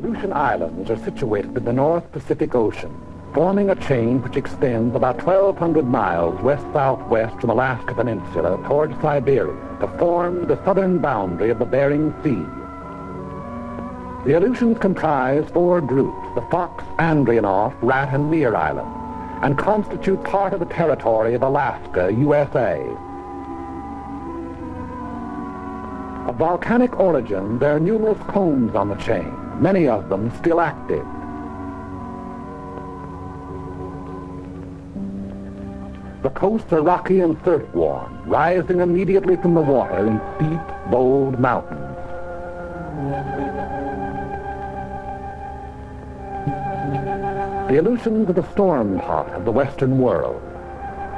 Aleutian Islands are situated in the North Pacific Ocean, forming a chain which extends about 1,200 miles west-southwest from Alaska Peninsula toward Siberia to form the southern boundary of the Bering Sea. The Aleutians comprise 4 groups, the Fox, Andreanoff, Rat, and Mere Islands, and constitute part of the territory of Alaska, USA. Of volcanic origin, there are numerous cones on the chain, many of them still active. The coasts are rocky and surf-worn, rising immediately from the water in steep, bold mountains. The Aleutians are the storm pot of the Western world.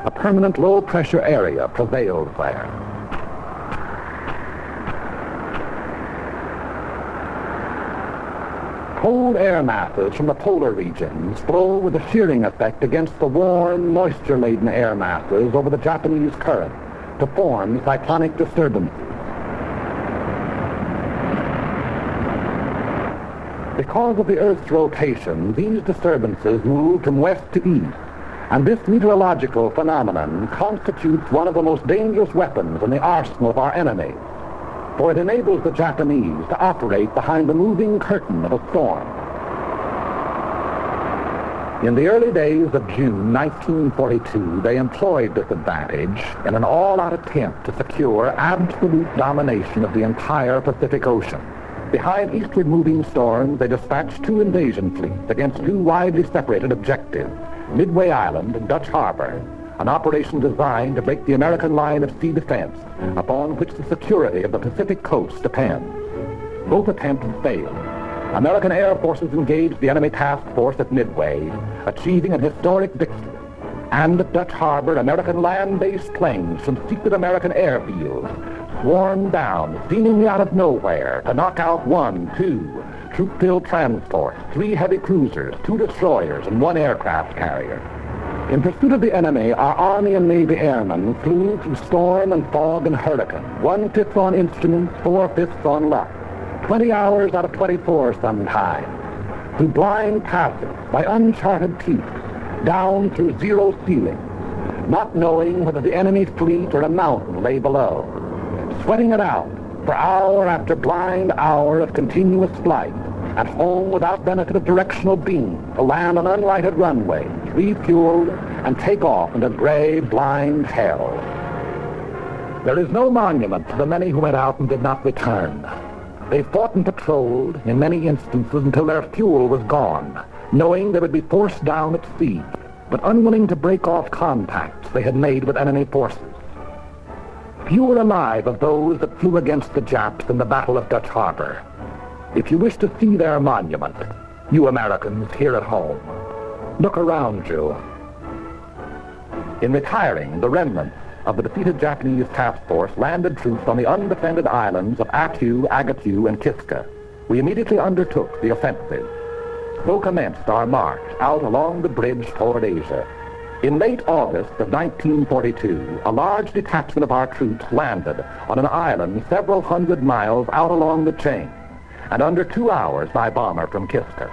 A permanent low-pressure area prevails there. Cold air masses from the polar regions flow with a shearing effect against the warm, moisture-laden air masses over the Japanese current to form cyclonic disturbances. Because of the Earth's rotation, these disturbances move from west to east, and this meteorological phenomenon constitutes one of the most dangerous weapons in the arsenal of our enemy, for it enables the Japanese to operate behind the moving curtain of a storm. In the early days of June 1942, they employed this advantage in an all-out attempt to secure absolute domination of the entire Pacific Ocean. Behind eastward moving storms, they dispatched 2 invasion fleets against 2 widely separated objectives, Midway Island and Dutch Harbor, an operation designed to break the American line of sea defense upon which the security of the Pacific coast depends. Both attempts failed. American air forces engaged the enemy task force at Midway, achieving an historic victory. And at Dutch Harbor, American land-based planes from secret American airfields swarmed down, seemingly out of nowhere, to knock out 1, 2 troop-filled transports, 3 heavy cruisers, 2 destroyers, and 1 aircraft carrier. In pursuit of the enemy, our Army and Navy airmen flew through storm and fog and hurricane, 1/5 on instruments, 4/5 on luck, 20 hours out of 24 sometimes, through blind passes, by uncharted peaks, down through zero ceiling, not knowing whether the enemy fleet or a mountain lay below, sweating it out for hour after blind hour of continuous flight, and home without benefit of directional beam, to land on unlighted runways, refueled, and take off into gray, blind hell. There is no monument to the many who went out and did not return. They fought and patrolled, in many instances, until their fuel was gone, knowing they would be forced down at sea, but unwilling to break off contacts they had made with enemy forces. Few are alive of those that flew against the Japs in the Battle of Dutch Harbor. If you wish to see their monument, you Americans here at home, look around you. In retiring, the remnants of the defeated Japanese task force landed troops on the undefended islands of Attu, Agatu, and Kiska. We immediately undertook the offensive. So commenced our march out along the bridge toward Asia. In late August of 1942, a large detachment of our troops landed on an island several hundred miles out along the chain, and under 2 hours by bomber from Kiska.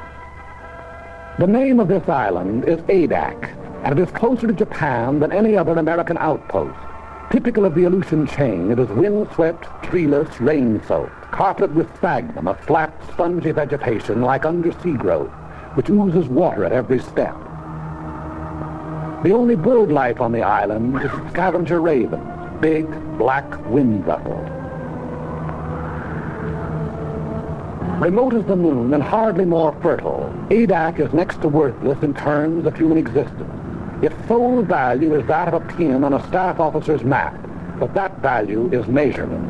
The name of this island is Adak, and it is closer to Japan than any other American outpost. Typical of the Aleutian chain, it is windswept, treeless, rain-soaked, carpeted with sphagnum, a flat, spongy vegetation like undersea growth, which oozes water at every step. The only bird life on the island is scavenger ravens, big, black wind-ruffles. Remote as the moon and hardly more fertile, Adak is next to worthless in terms of human existence. Its sole value is that of a pin on a staff officer's map, but that value is measureless.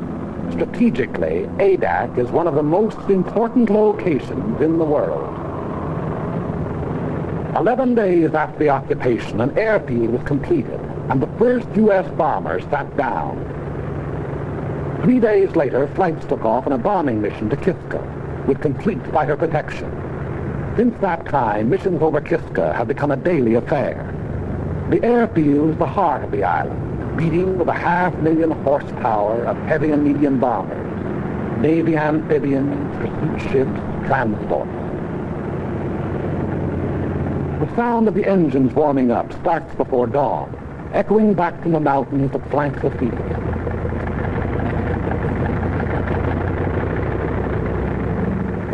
Strategically, Adak is one of the most important locations in the world. 11 days after the occupation, an airfield was completed, and the first U.S. bombers sat down. 3 days later, flights took off on a bombing mission to Kiska, with complete fighter protection. Since that time, missions over Kiska have become a daily affair. The airfield is the heart of the island, beating with 500,000 horsepower of heavy and medium bombers, Navy amphibians, pursuit ships, transports. The sound of the engines warming up starts before dawn, echoing back from the mountains that flank the field.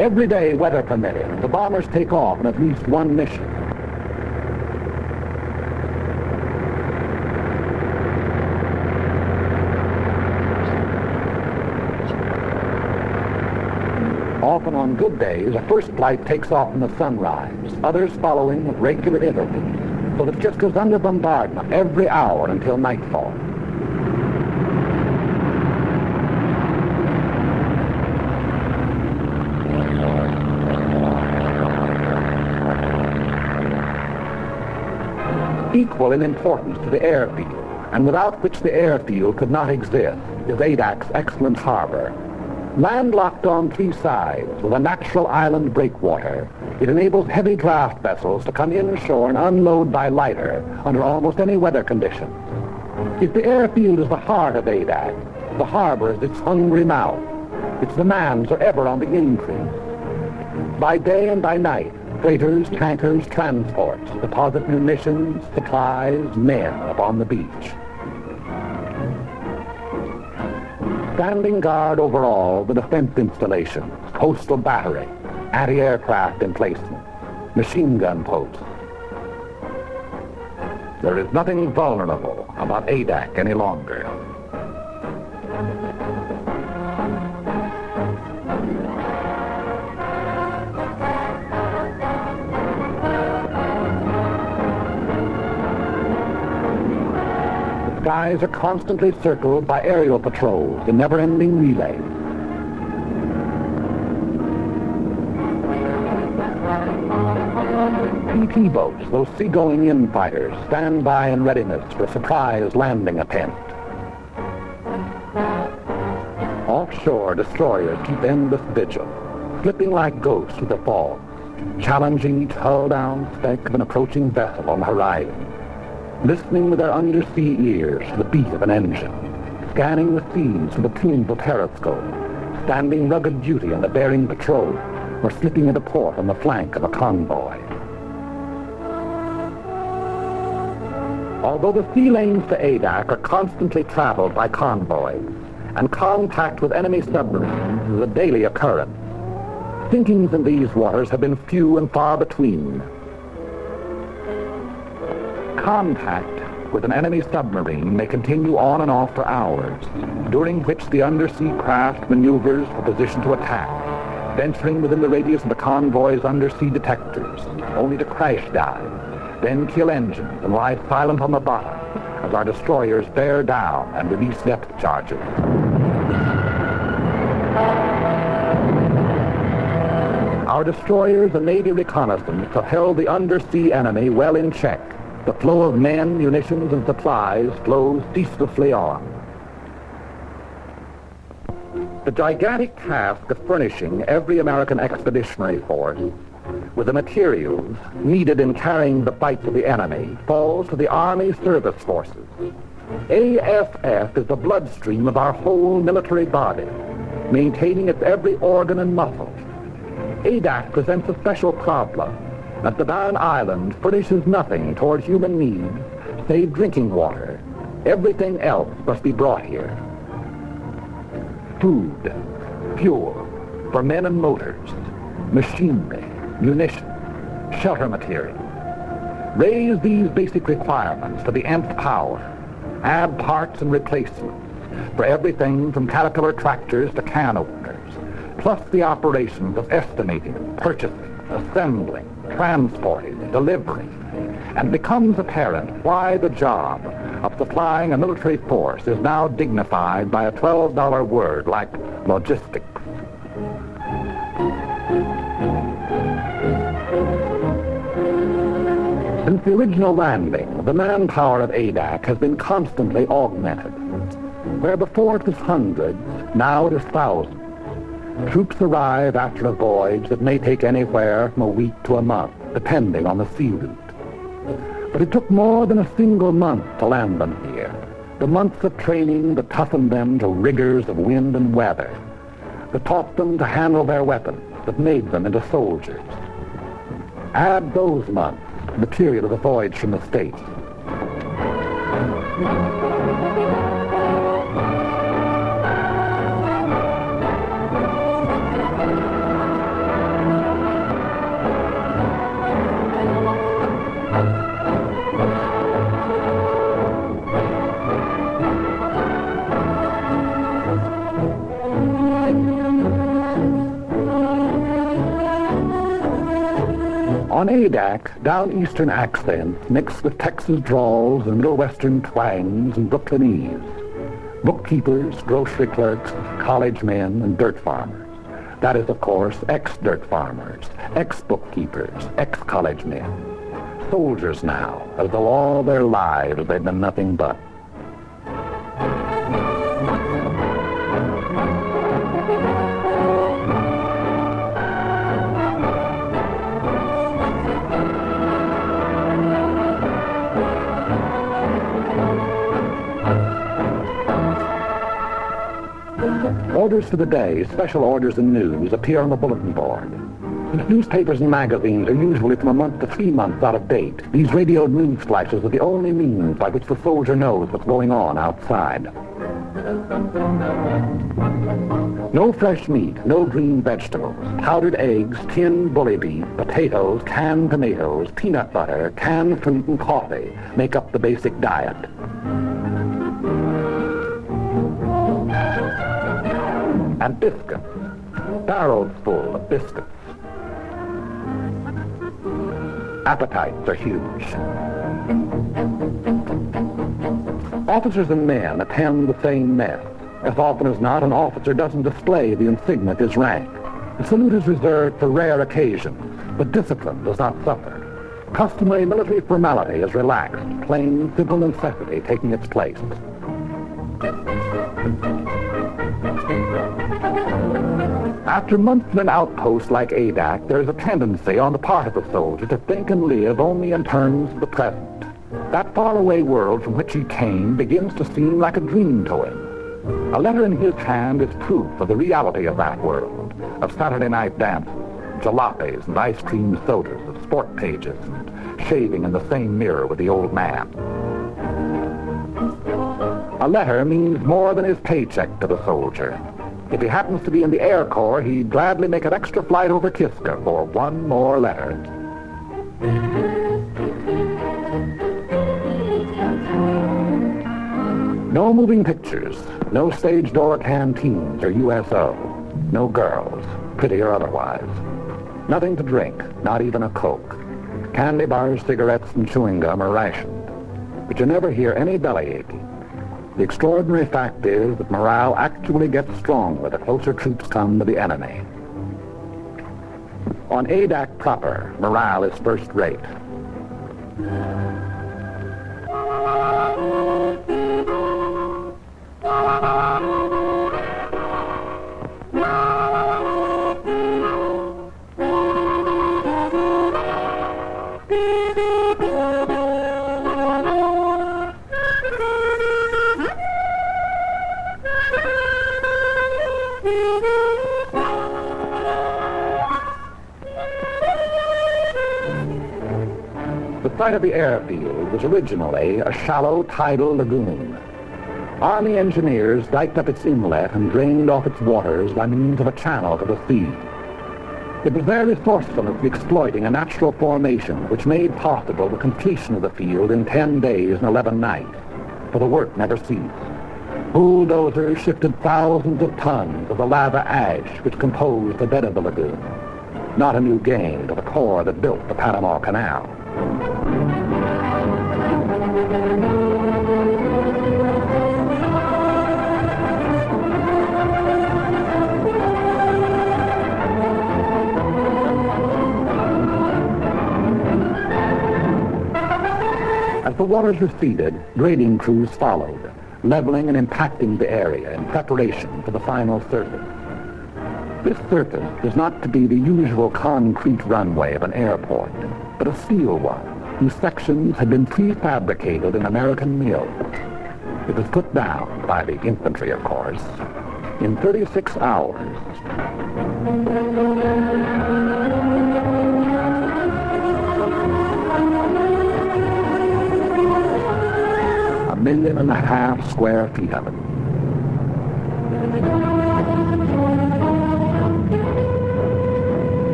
Every day, weather permitting, the bombers take off on at least one mission. Often on good days, a first flight takes off in the sunrise, others following with regular intervals, so that it just goes under bombardment every hour until nightfall. Equal in importance to the airfield, and without which the airfield could not exist, is Adak's excellent harbor. Landlocked on three sides with a natural island breakwater, it enables heavy draft vessels to come inshore and unload by lighter under almost any weather conditions. If the airfield is the heart of Adak, the harbor is its hungry mouth. Its demands are ever on the increase. By day and by night, freighters, tankers, transports deposit munitions, supplies, men upon the beach. Standing guard over all the defense installations, coastal battery, anti-aircraft emplacement, machine gun posts. There is nothing vulnerable about Adak any longer. Skies are constantly circled by aerial patrols in never-ending relays. PT boats, those seagoing in-fighters, stand by in readiness for a surprise landing attempt. Offshore, destroyers keep endless vigil, slipping like ghosts through the fog, challenging each hull-down speck of an approaching vessel on the horizon. Listening with their undersea ears to the beat of an engine, scanning the seas with a tuneful periscope, standing rugged duty on the Bering Patrol, or slipping into port on the flank of a convoy. Although the sea lanes to Adak are constantly traveled by convoys, and contact with enemy submarines is a daily occurrence, sinkings in these waters have been few and far between. Contact with an enemy submarine may continue on and off for hours, during which the undersea craft maneuvers for position to attack, venturing within the radius of the convoy's undersea detectors, only to crash dive, then kill engines and lie silent on the bottom as our destroyers bear down and release depth charges. Our destroyers and Navy reconnaissance have held the undersea enemy well in check. The flow of men, munitions, and supplies flows ceaselessly on. The gigantic task of furnishing every American expeditionary force with the materials needed in carrying the fight to the enemy falls to the Army Service Forces. ASF is the bloodstream of our whole military body, maintaining its every organ and muscle. Adak presents a special problem, that the barren island furnishes nothing toward human needs save drinking water. Everything else must be brought here. Food, fuel for men and motors, machinery, munitions, shelter material. Raise these basic requirements to the nth power. Add parts and replacements for everything from Caterpillar tractors to can openers, plus the operations of estimating, purchasing, assembling, transporting, delivering, and becomes apparent why the job of supplying a military force is now dignified by a $12 word like logistics. Since the original landing, the manpower of Adak has been constantly augmented. Where before it was hundreds, now it is thousands. Troops arrive after a voyage that may take anywhere from a week to a month, depending on the sea route. But it took more than a single month to land them here. The months of training that toughened them to rigors of wind and weather, that taught them to handle their weapons, that made them into soldiers. Add those months the period of the voyage from the States. On Adak, down-eastern accents mixed with Texas drawls and Middle Western twangs and Brooklynese. Bookkeepers, grocery clerks, college men, and dirt farmers. That is, of course, ex-dirt farmers, ex-bookkeepers, ex-college men. Soldiers now, as though all their lives they'd been nothing but. Orders for the day, special orders and news appear on the bulletin board. Since newspapers and magazines are usually from a month to 3 months out of date, these radioed news flashes are the only means by which the soldier knows what's going on outside. No fresh meat, no green vegetables, powdered eggs, tinned bully beef, potatoes, canned tomatoes, peanut butter, canned fruit, and coffee make up the basic diet. And biscuits, barrels full of biscuits. Appetites are huge. Officers and men attend the same mess. As often as not, an officer doesn't display the insignia of his rank. The salute is reserved for rare occasions, but discipline does not suffer. Customary military formality is relaxed, plain, simple necessity taking its place. After months in an outpost like Adak, there is a tendency on the part of the soldier to think and live only in terms of the present. That faraway world from which he came begins to seem like a dream to him. A letter in his hand is proof of the reality of that world, of Saturday night dances, jalopies and ice cream sodas, of sport pages and shaving in the same mirror with the old man. A letter means more than his paycheck to the soldier. If he happens to be in the Air Corps, he'd gladly make an extra flight over Kiska for one more letter. No moving pictures, no stage door canteens or USO, no girls, pretty or otherwise. Nothing to drink, not even a Coke. Candy bars, cigarettes, and chewing gum are rationed. But you never hear any belly aching. The extraordinary fact is that morale actually gets stronger the closer troops come to the enemy. On Adak proper, morale is first rate. The site of the airfield was originally a shallow tidal lagoon. Army engineers diked up its inlet and drained off its waters by means of a channel to the sea. It was their resourcefulness in exploiting a natural formation which made possible the completion of the field in 10 days and 11 nights, for the work never ceased. Bulldozers shifted thousands of tons of the lava ash which composed the bed of the lagoon. Not a new gain to the Corps that built the Panama Canal. As the waters receded, grading crews followed, leveling and impacting the area in preparation for the final surface. This surface is not to be the usual concrete runway of an airport, but a steel one, whose sections had been prefabricated in American mills. It was put down, by the infantry of course, in 36 hours. 1.5 million square feet of it.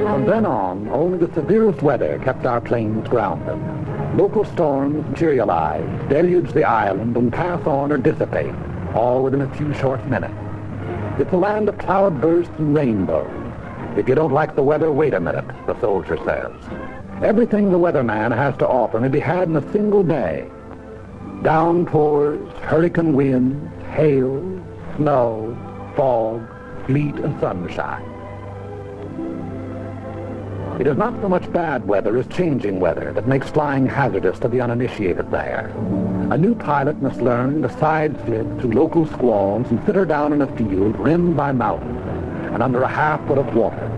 From then on, only the severest weather kept our planes grounded. Local storms materialize, deluge the island, and pass on or dissipate, all within a few short minutes. It's a land of cloudbursts and rainbows. If you don't like the weather, wait a minute, the soldier says. Everything the weatherman has to offer may be had in a single day. Downpours, hurricane winds, hail, snow, fog, sleet, and sunshine. It is not so much bad weather as changing weather that makes flying hazardous to the uninitiated there. A new pilot must learn to side-slip through local squalls and sit her down in a field rimmed by mountains and under a half-foot of water.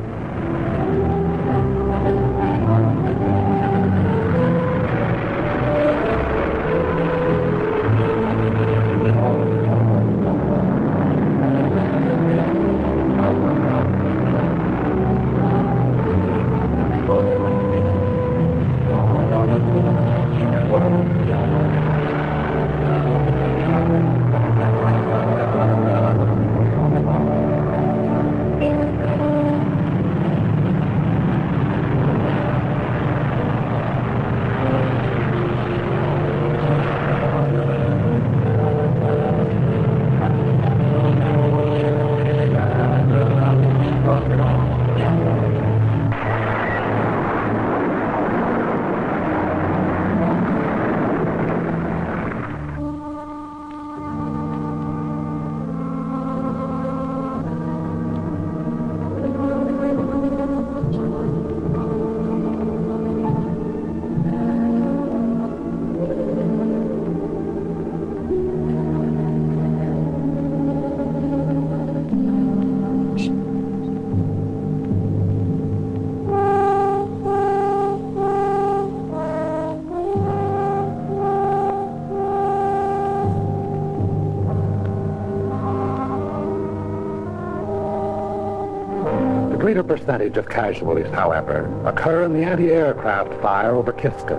The greater percentage of casualties, however, occur in the anti-aircraft fire over Kiska.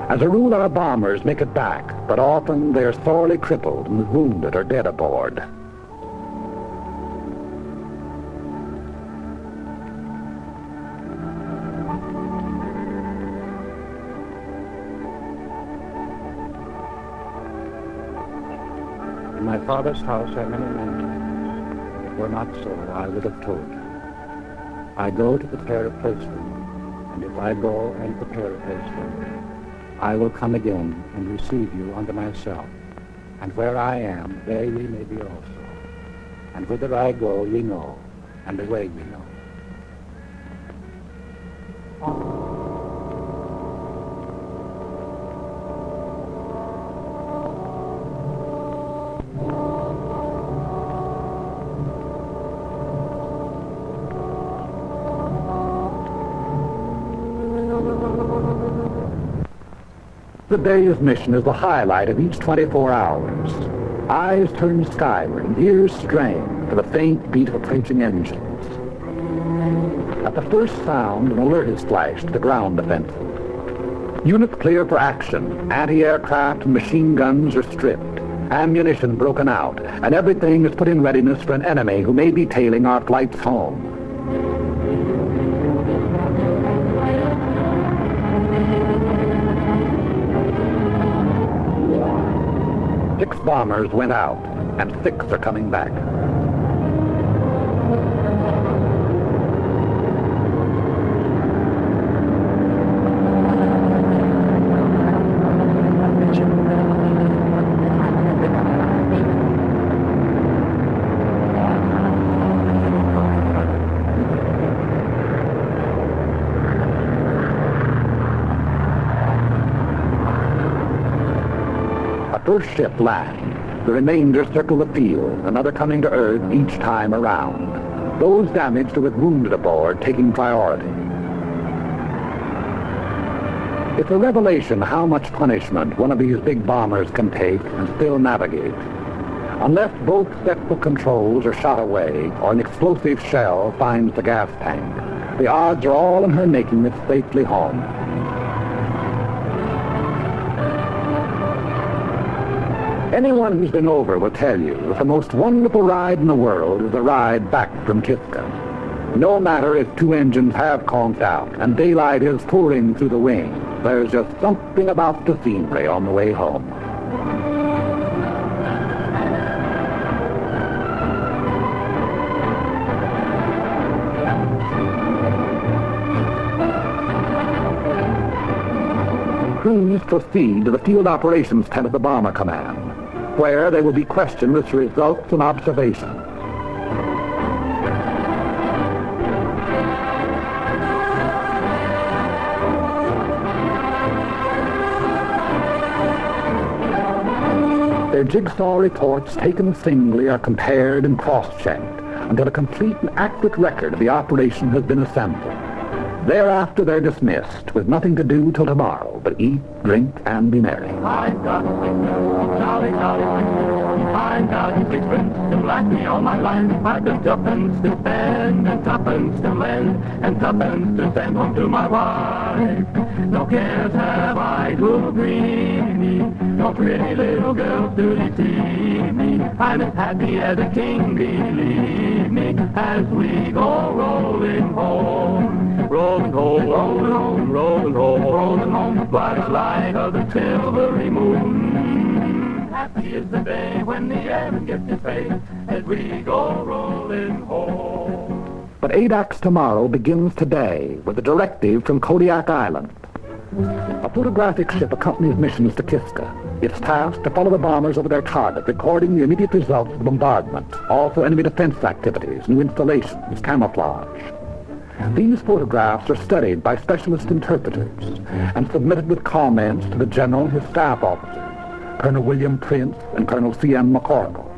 As a rule, our bombers make it back, but often they are sorely crippled and wounded or dead aboard. In my father's house are many men. If it were not so, I would have told you. I go to prepare a place for you, and if I go and prepare a place for you, I will come again and receive you unto myself. And where I am, there ye may be also. And whither I go, ye know, and the way ye know. The day's mission is the highlight of each 24 hours. Eyes turn skyward, ears strain for the faint beat of approaching engines. At the first sound, an alert is flashed to the ground defenses. Units clear for action. Anti-aircraft and machine guns are stripped, ammunition broken out, and everything is put in readiness for an enemy who may be tailing our flights home. Six bombers went out, and 6 are coming back. First ship lands. The remainder circle the field, another coming to Earth each time around. Those damaged or with wounded aboard taking priority. It's a revelation how much punishment one of these big bombers can take and still navigate. Unless both sets of controls are shot away or an explosive shell finds the gas tank, the odds are all in her making it safely home. Anyone who's been over will tell you that the most wonderful ride in the world is the ride back from Kiska. No matter if two engines have conked out and daylight is pouring through the wing, there's just something about the scenery on the way home. Crews proceed to the field operations tent of the Bomber Command, where they will be questioned as to results and observations. Their jigsaw reports taken singly are compared and cross-checked until a complete and accurate record of the operation has been assembled. Thereafter they're dismissed, with nothing to do till tomorrow but eat, drink, and be merry. I've got jolly, I've got sixpence to black me all my life. I've got tuppence to spend, and tuppence to lend, and tuppence to send home to my wife. No cares have I to grieve me, no pretty little girls to deceive me. I'm as happy as a king, believe me, as we go rolling home. Rolling home, rolling home, rolling home, rolling home, by the light of the silvery moon. Happy is the day when the airman gets his pay, as we go rolling home. But Adak's tomorrow begins today with a directive from Kodiak Island. A photographic ship accompanies missions to Kiska. It's tasked to follow the bombers over their target, recording the immediate results of the bombardment, also enemy defense activities, new installations, camouflage. These photographs are studied by specialist interpreters and submitted with comments to the General and his staff officers, Colonel William Prince and Colonel C.M. McCorkle.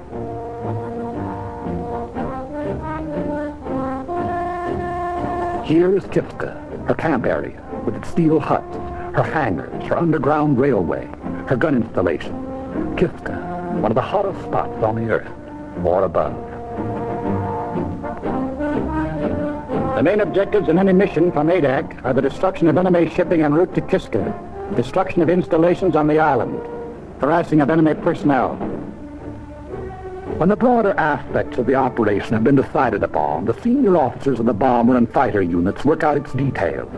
Here is Kiska, her camp area, with its steel huts, her hangars, her underground railway, her gun installation. Kiska, one of the hottest spots on the earth, or above. The main objectives in any mission from Adak are the destruction of enemy shipping en route to Kiska, destruction of installations on the island, harassing of enemy personnel. When the broader aspects of the operation have been decided upon, the senior officers of the bomber and fighter units work out its details.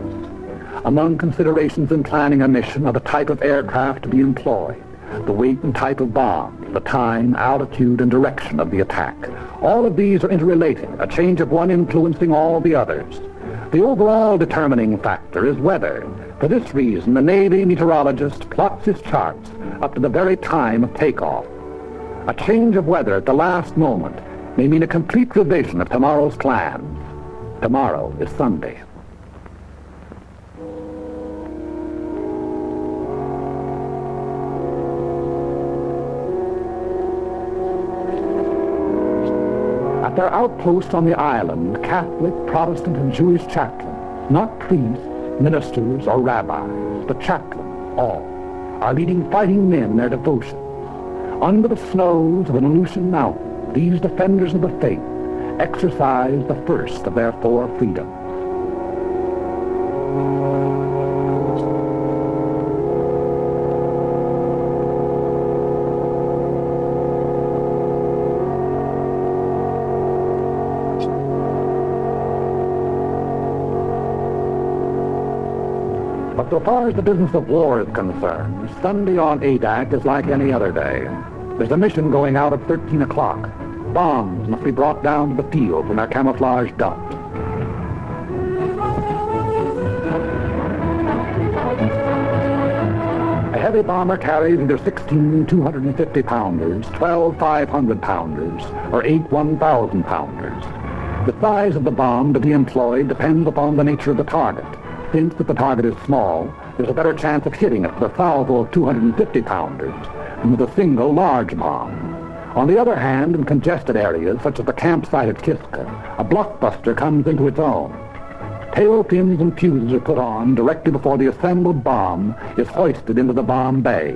Among considerations in planning a mission are the type of aircraft to be employed, the weight and type of bomb, the time, altitude, and direction of the attack. All of these are interrelated, a change of one influencing all the others. The overall determining factor is weather. For this reason, the Navy meteorologist plots his charts up to the very time of takeoff. A change of weather at the last moment may mean a complete revision of tomorrow's plans. Tomorrow is Sunday. At their outpost on the island, Catholic, Protestant, and Jewish chaplains, not priests, ministers, or rabbis, but chaplains, all, are leading fighting men in their devotion. Under the snows of an Aleutian mountain, these defenders of the faith exercise the first of their four freedoms. But so far as the business of war is concerned, Sunday on Adak is like any other day. There's a mission going out at 13 o'clock. Bombs must be brought down to the field from their camouflage dumps. A heavy bomber carries either 16 250-pounders, 12 500-pounders, or 8 1,000-pounders. The size of the bomb to be employed depends upon the nature of the target. Since if the target is small, there's a better chance of hitting it with a salvo of 250-pounders than with a single large bomb. On the other hand, in congested areas, such as the campsite at Kiska, a blockbuster comes into its own. Tail fins and fuses are put on directly before the assembled bomb is hoisted into the bomb bay.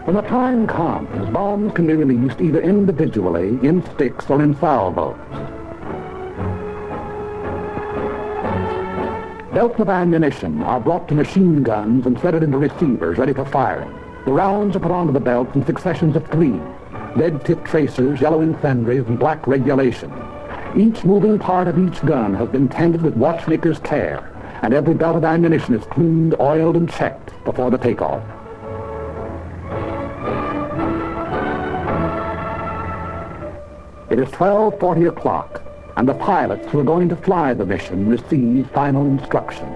When the time comes, bombs can be released either individually, in sticks, or in salvos. Belts of ammunition are brought to machine guns and fitted into receivers ready for firing. The rounds are put onto the belt in successions of 3, lead-tipped tracers, yellow incendiaries, and black regulation. Each moving part of each gun has been tended with watchmaker's care, and every belt of ammunition is cleaned, oiled, and checked before the takeoff. It is 12:40 o'clock, and the pilots who are going to fly the mission receive final instruction.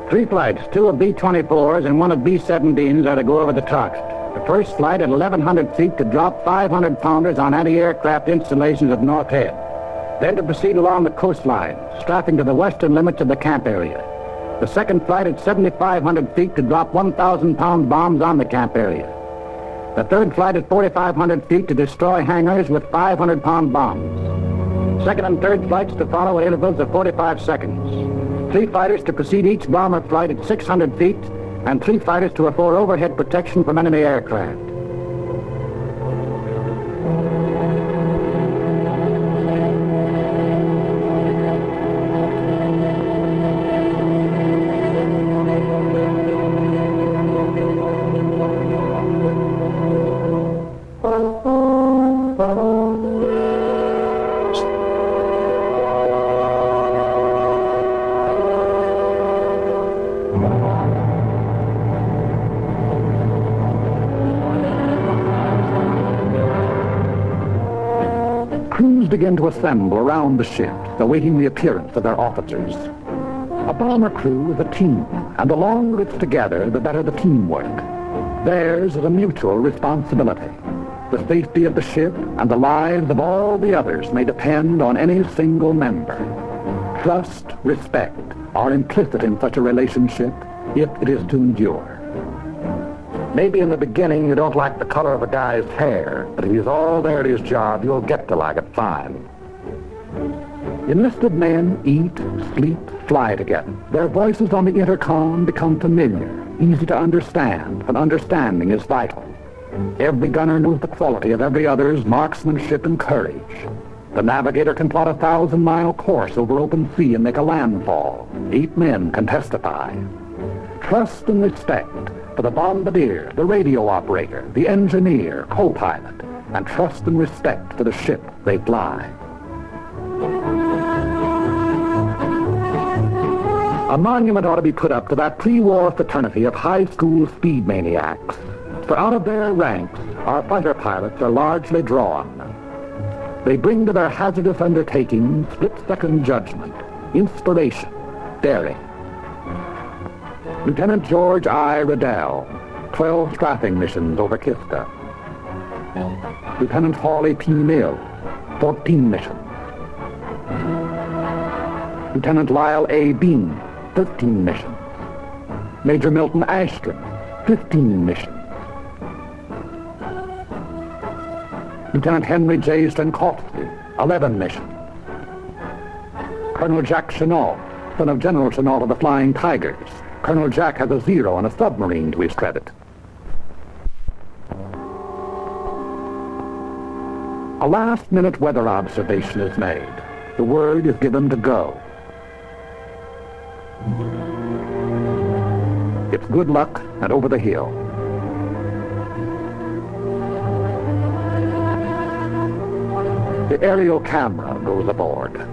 3 flights, 2 of B-24s and 1 of B-17s are to go over the tops. The first flight at 1,100 feet to drop 500-pounders on anti-aircraft installations at North Head. Then to proceed along the coastline, strapping to the western limits of the camp area. The second flight at 7,500 feet to drop 1,000-pound bombs on the camp area. The third flight at 4,500 feet to destroy hangars with 500-pound bombs. Second and third flights to follow at intervals of 45 seconds. 3 fighters to precede each bomber flight at 600 feet, and 3 fighters to afford overhead protection from enemy aircraft. Crews begin to assemble around the ship, awaiting the appearance of their officers. A bomber crew is a team, and the longer it's together, the better the teamwork. Theirs is a mutual responsibility. The safety of the ship and the lives of all the others may depend on any single member. Trust, respect are implicit in such a relationship if it is to endure. Maybe in the beginning you don't like the color of a guy's hair, but if he's all there at his job, you'll get to like it fine. Enlisted men eat, sleep, fly together. Their voices on the intercom become familiar, easy to understand, and understanding is vital. Every gunner knows the quality of every other's marksmanship and courage. The navigator can plot a 1,000-mile course over open sea and make a landfall. 8 men can testify. Trust and respect for the bombardier, the radio operator, the engineer, co-pilot, and trust and respect for the ship they fly. A monument ought to be put up to that pre-war fraternity of high school speed maniacs, for out of their ranks, our fighter pilots are largely drawn. They bring to their hazardous undertakings split-second judgment, inspiration, daring. Lieutenant George I. Riddell, 12 strapping missions over Kiska. Lieutenant Hawley P. Mill, 14 missions. Lieutenant Lyle A. Bean, 13 missions. Major Milton Ashton, 15 missions. Lieutenant Henry J. Stankowski, 11 missions. Colonel Jack Chenault, son of General Chenault of the Flying Tigers. Colonel Jack has a 0 on a submarine to his credit. A last-minute weather observation is made. The word is given to go. It's good luck and over the hill. The aerial camera goes aboard.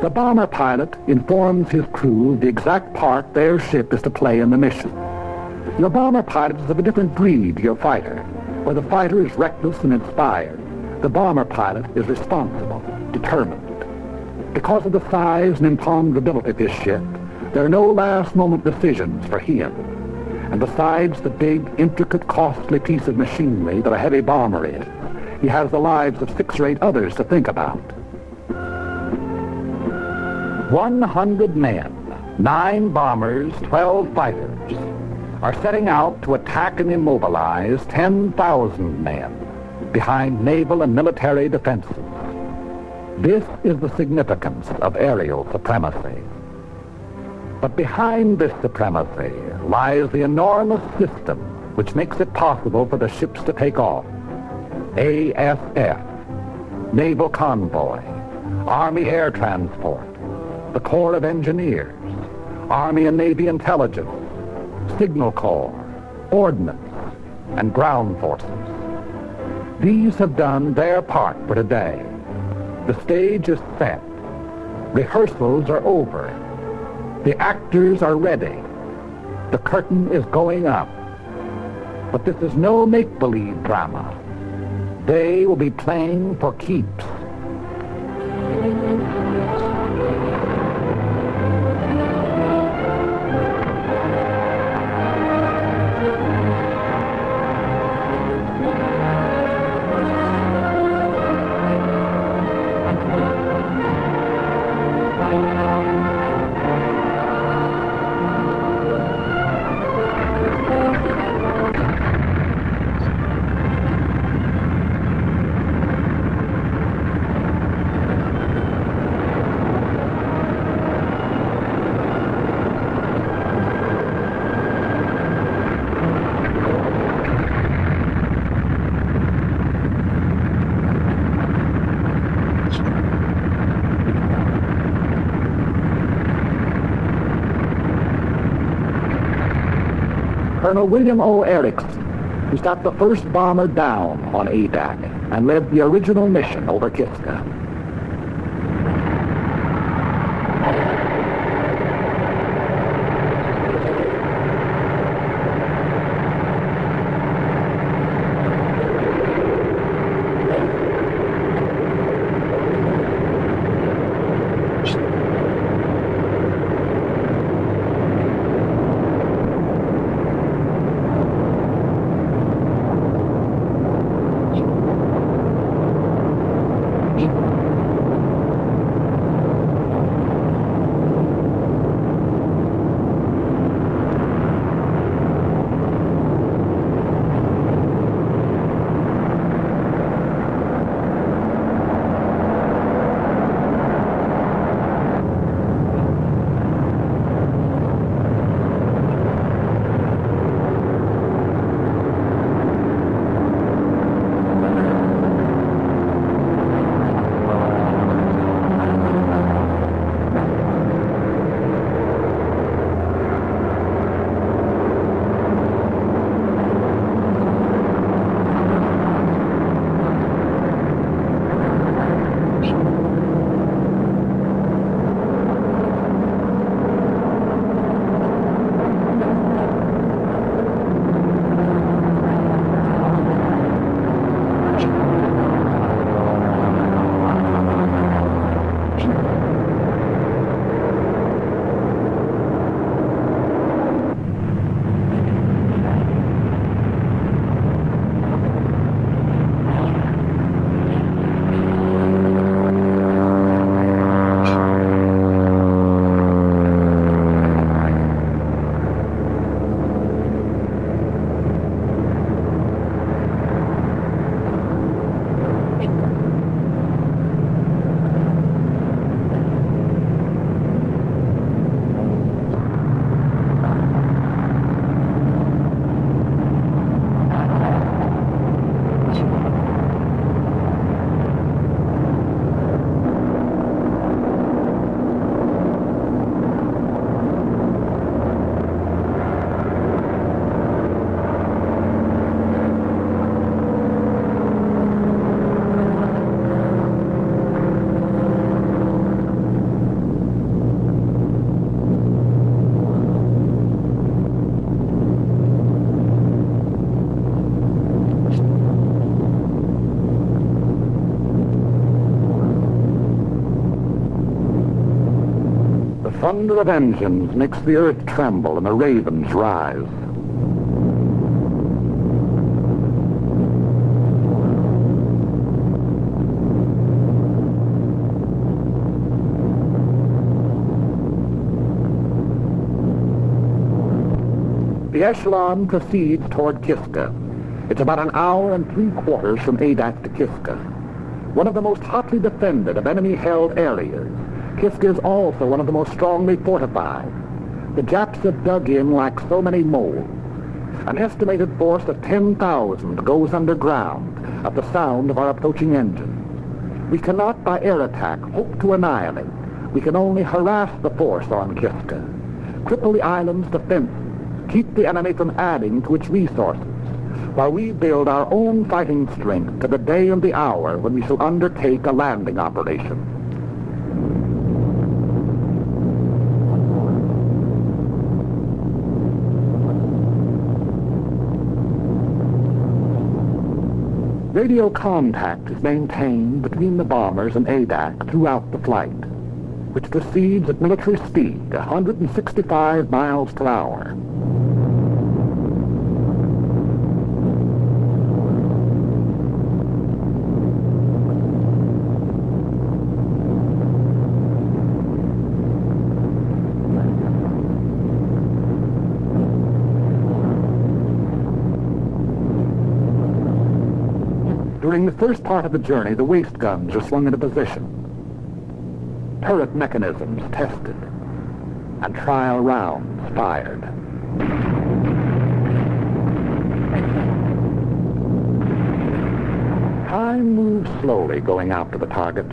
The bomber pilot informs his crew the exact part their ship is to play in the mission. Your bomber pilot is of a different breed to your fighter. Where the fighter is reckless and inspired, the bomber pilot is responsible, determined. Because of the size and imponderability of his ship, there are no last-moment decisions for him. And besides the big, intricate, costly piece of machinery that a heavy bomber is, he has the lives of 6 or 8 others to think about. 100 men, 9 bombers, 12 fighters, are setting out to attack and immobilize 10,000 men behind naval and military defenses. This is the significance of aerial supremacy. But behind this supremacy lies the enormous system which makes it possible for the ships to take off. ASF, Naval Convoy, Army Air Transport, the Corps of Engineers, Army and Navy Intelligence, Signal Corps, Ordnance, and Ground Forces. These have done their part for today. The stage is set. Rehearsals are over. The actors are ready. The curtain is going up. But this is no make-believe drama. They will be playing for keeps. Colonel William O. Erickson, who shot the first bomber down on Adak and led the original mission over Kiska. thunder of engines makes the earth tremble and the ravens rise. The echelon proceeds toward Kiska. It's about an hour and 3/4 from Adak to Kiska, one of the most hotly defended of enemy-held areas. Kiska is also one of the most strongly fortified. The Japs have dug in like so many moles. An estimated force of 10,000 goes underground at the sound of our approaching engines. We cannot by air attack hope to annihilate. We can only harass the force on Kiska, cripple the island's defense, keep the enemy from adding to its resources, while we build our own fighting strength to the day and the hour when we shall undertake a landing operation. Radio contact is maintained between the bombers and Adak throughout the flight, which proceeds at military speed, 165 miles per hour. During the first part of the journey, the waist guns are swung into position, turret mechanisms tested, and trial rounds fired. Time moves slowly going out to the target.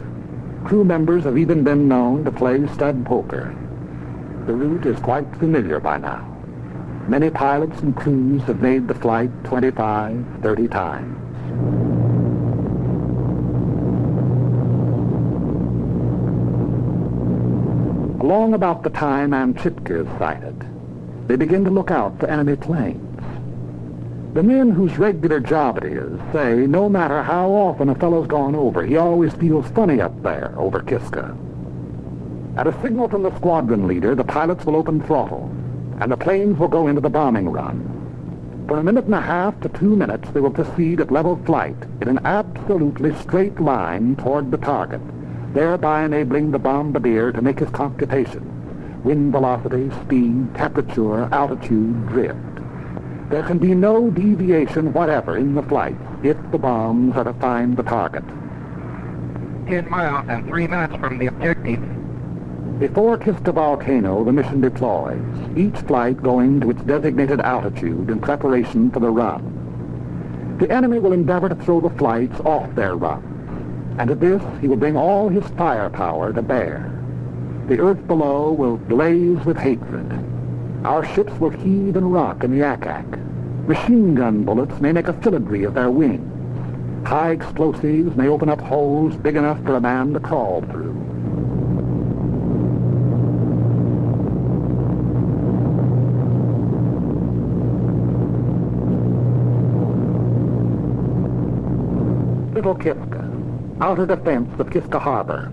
Crew members have even been known to play stud poker. The route is quite familiar by now. Many pilots and crews have made the flight 25, 30 times. Along about the time Amchitka is sighted, they begin to look out for enemy planes. The men whose regular job it is say no matter how often a fellow's gone over, he always feels funny up there over Kiska. At a signal from the squadron leader, the pilots will open throttle, and the planes will go into the bombing run. For a minute and a half to 2 minutes, they will proceed at level flight in an absolutely straight line toward the target, thereby enabling the bombardier to make his computation: wind velocity, speed, temperature, altitude, drift. There can be no deviation whatever in the flight if the bombs are to find the target. 10 miles and 3 minutes from the objective. Before Kiska Volcano, the mission deploys, each flight going to its designated altitude in preparation for the run. The enemy will endeavor to throw the flights off their run, and to this he will bring all his firepower to bear. The earth below will blaze with hatred. Our ships will heave and rock in the Adak. Machine gun bullets may make a filigree of their wings. High explosives may open up holes big enough for a man to crawl through. Little Kiska, outer defense of Kiska Harbor.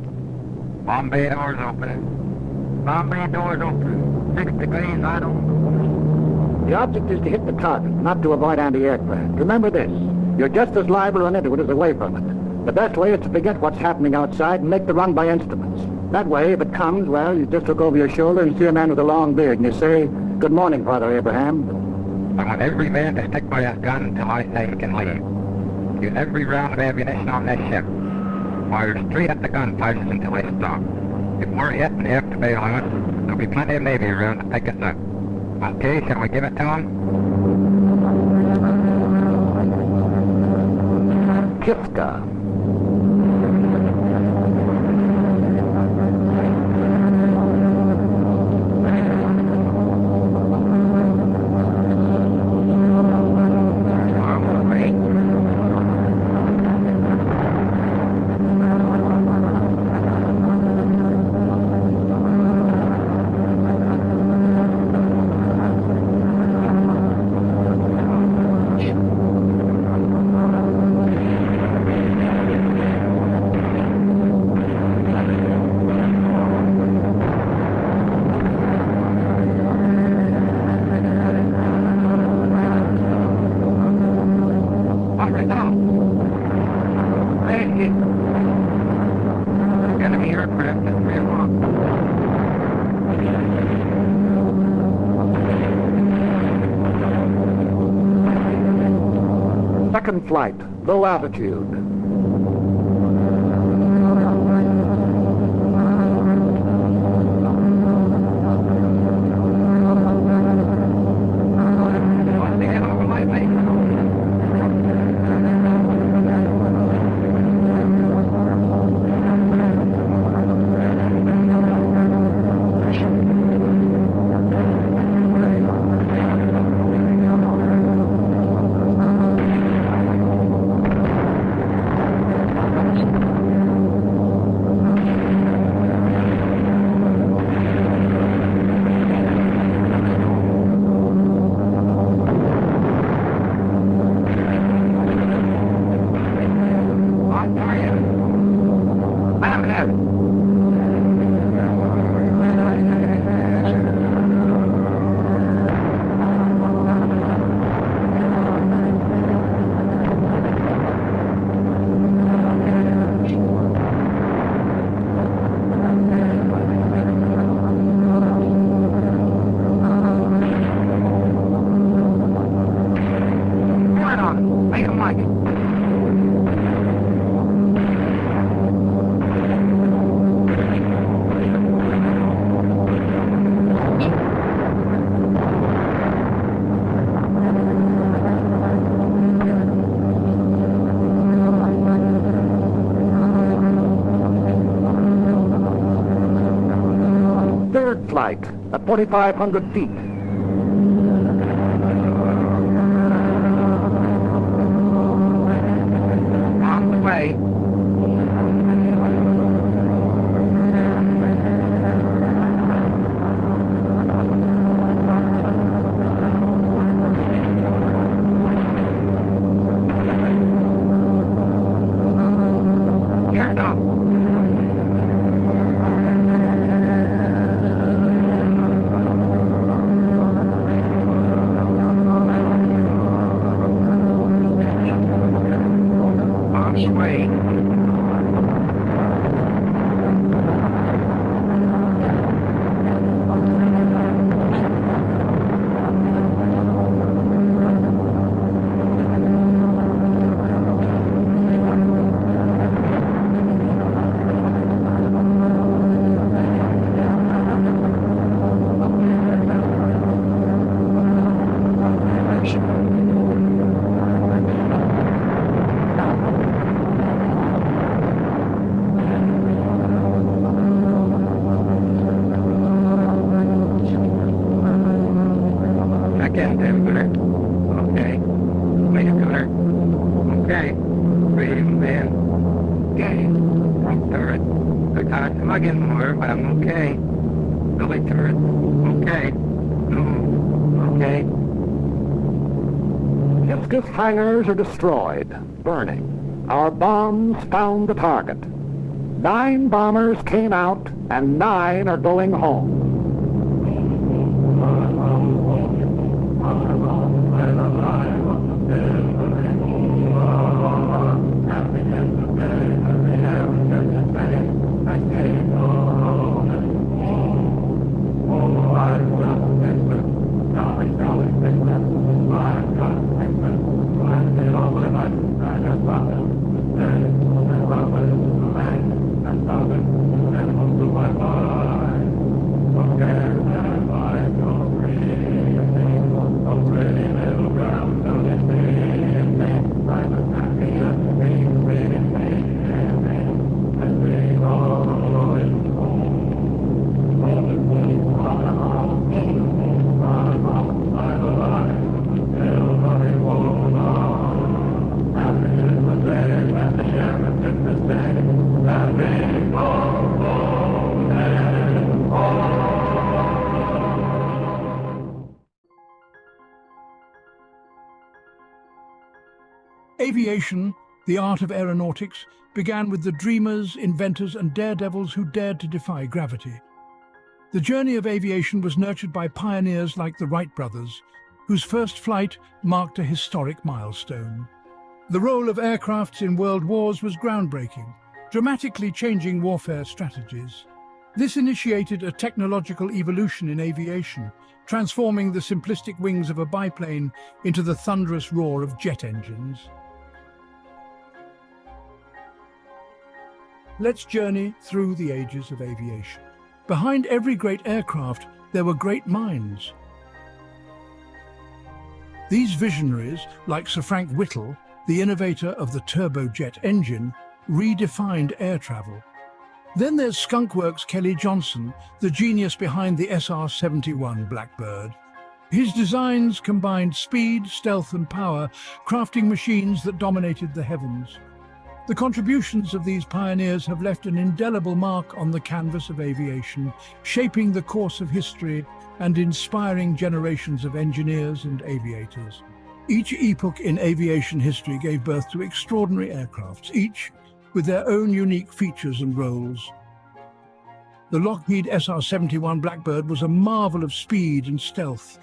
Bomb bay doors open. Bomb bay doors open. 6 degrees, I don't. The object is to hit the target, not to avoid anti-aircraft. Remember this, you're just as liable to run into it as away from it. The best way is to forget what's happening outside and make the run by instruments. That way, if it comes, well, you just look over your shoulder and see a man with a long beard and you say, "Good morning, Father Abraham." I want every man to stick by his gun until I say he can leave. Use every round of ammunition on this ship. Fire straight at the gunfighters until they stop. If we're hit and have to bail out, there'll be plenty of Navy around to pick us up. Okay, shall we give it to them? Kiska. Second flight, low altitude. Third flight at 4,500 feet. On the way. Hangars are destroyed, burning. Our bombs found the target. 9 bombers came out, and 9 are going home. Aviation, the art of aeronautics, began with the dreamers, inventors, and daredevils who dared to defy gravity. The journey of aviation was nurtured by pioneers like the Wright brothers, whose first flight marked a historic milestone. The role of aircrafts in world wars was groundbreaking, dramatically changing warfare strategies. This initiated a technological evolution in aviation, transforming the simplistic wings of a biplane into the thunderous roar of jet engines. Let's journey through the ages of aviation. Behind every great aircraft, there were great minds. These visionaries, like Sir Frank Whittle, the innovator of the turbojet engine, redefined air travel. Then there's Skunkworks' Kelly Johnson, the genius behind the SR-71 Blackbird. His designs combined speed, stealth, and power, crafting machines that dominated the heavens. The contributions of these pioneers have left an indelible mark on the canvas of aviation, shaping the course of history and inspiring generations of engineers and aviators. Each epoch in aviation history gave birth to extraordinary aircrafts, each with their own unique features and roles. The Lockheed SR-71 Blackbird was a marvel of speed and stealth.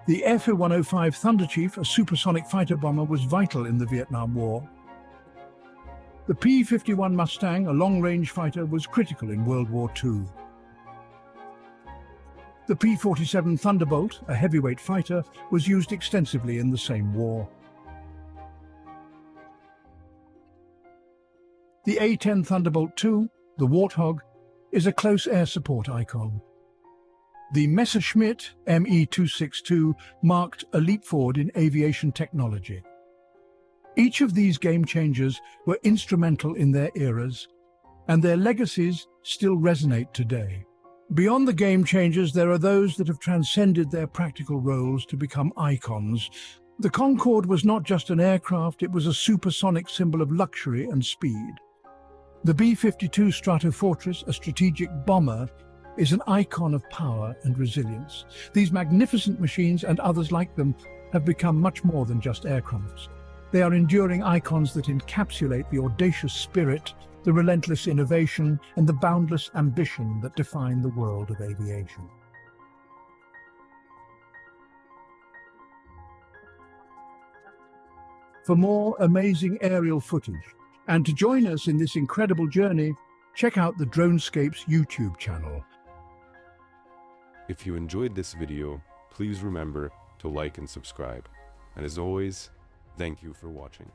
The Airfield 105 Thunderchief, a supersonic fighter bomber, was vital in the Vietnam War. The P-51 Mustang, a long-range fighter, was critical in World War II. The P-47 Thunderbolt, a heavyweight fighter, was used extensively in the same war. The A-10 Thunderbolt II, the Warthog, is a close air support icon. The Messerschmitt Me-262 marked a leap forward in aviation technology. Each of these game changers were instrumental in their eras, and their legacies still resonate today. Beyond the game changers, there are those that have transcended their practical roles to become icons. The Concorde was not just an aircraft, it was a supersonic symbol of luxury and speed. The B-52 Stratofortress, a strategic bomber, is an icon of power and resilience. These magnificent machines and others like them have become much more than just aircrafts. They are enduring icons that encapsulate the audacious spirit, the relentless innovation, and the boundless ambition that define the world of aviation. For more amazing aerial footage, and to join us in this incredible journey, check out the DroneScapes YouTube channel. If you enjoyed this video, please remember to like and subscribe. And as always, thank you for watching.